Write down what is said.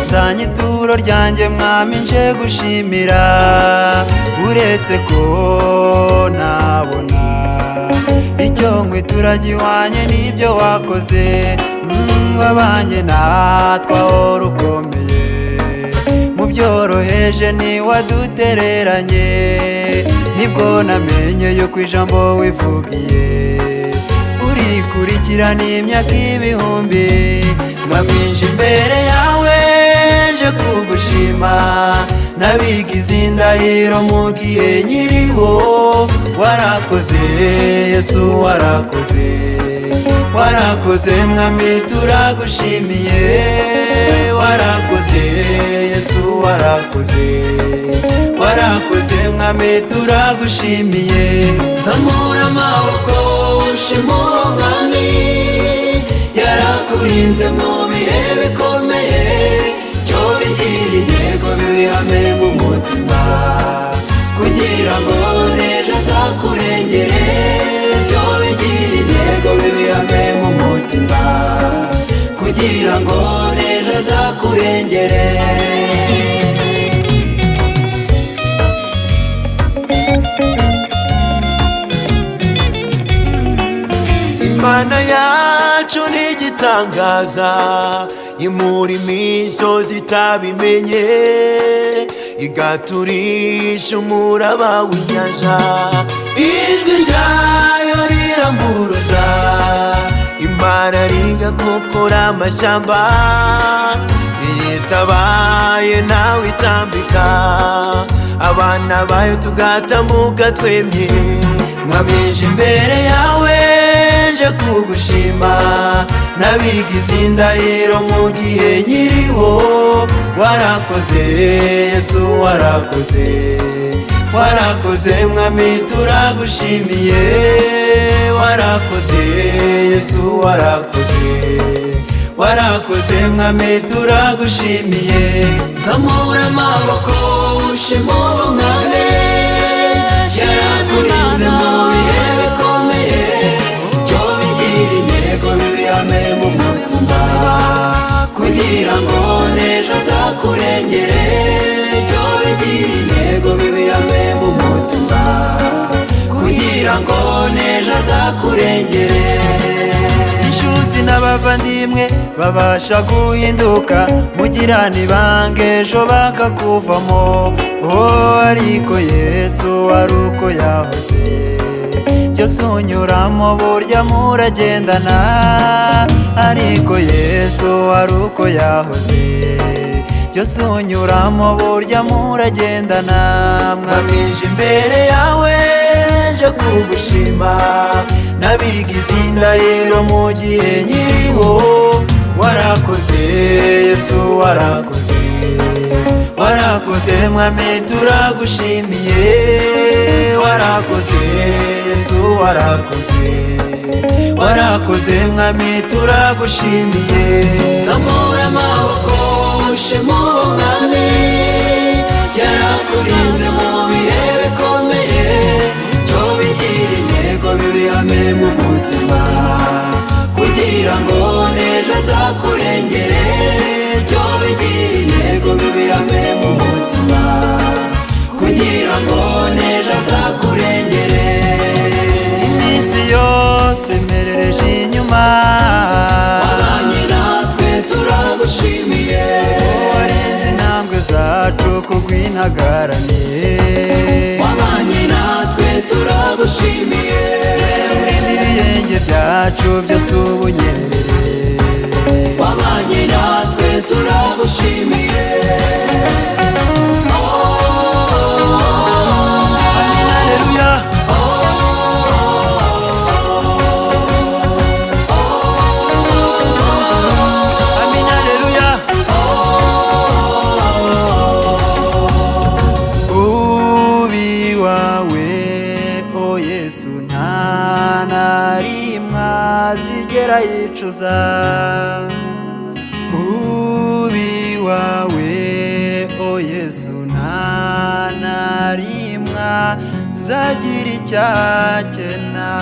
nzanye ituro ryanjye mwami nje gushimira uretse ko nabona icyo nkwitura gihwanye n'ibyo wakoze wabanye natwe aho rukomeye mu byoroheje ntiwadutereranye nibwo namenye yuko ijambo wivugiye urikurikirana imyaka ibihumbi nkamwinja imbere yawe nje kugushima nabigize indahiro mu gihe nkiriho warakoze Yesu warakoze warakoze mwami turagushimiye warakoze Yesu warakoze warakoze mwami turagushimiye zamura amaboko ushima mwami yarakurinze mu bihe bikomeye cyo bigira intego bibihame mu mutima kugira ngo n'ejo azakurengere cyo bigira intego bibihame mu mutima kugira ngo n'ejo azakurengere Imana yacu ni igitangaza imura imisozi itabimenye igaturisha umuraba w'inyanja ijwi ryayo riramburuza Imana rigakokora amashyamba iyitabaye nawe itambika abana bayo tugatambuka twemye mwamije imbere yawe nje kugushima nabigize indahiro mu gihe nkiriho warakoze Yesu warakoze warakoze mwami turagushimiye warakoze Yesu warakoze warakoze mwami turagushimiye zamura amaboko ushima mwami yarakurinze mu bihe bikomeye cyo bigira intego bibihame mu mutima kugira ngo n'ejo azakurengere cyo bigira intego bibihame mu mutima kugira ngo n'ejo azakurengere inshuti n'abavandimwe babasha guhinduka mugirana ibanga ejo bakakuvamo ariko Yesu ari uko yahoze byose unyuramo burya muragendana ariko Yesu ari uko yahoze byose unyuramo burya muragendana mwamije imbere yawe nje kugushima nabigize indahiro mu gihe nkiriho warakoze Yesu warakoze warakoze mwami turagushimiye warakoze Yesu warakoze warakoze mwami turagushimiye zamura amaboko ushima mwami yarakurinze mu bihe bikomeye cyo bigira intego bibihame mu mutima kugira ngo n'ejo azakurengere cyo bigira intego bibihame mu mutima kugira ngo n'ejo azakurengere iminsi yose merereje inyuma wabanye natwe turagushimiye warenze intambwe zacu kugwintagarane wabanye natwe turagushimiye urinda ibirenge byacu byose ubunyerere wabanye natwe turagushimiye amen haleluya amen haleluya ubi wawe o Yesu nta na rimwe azi ntazigera yicuza. Mubi wawe o Yesu nta na rimwe azagira icyakena.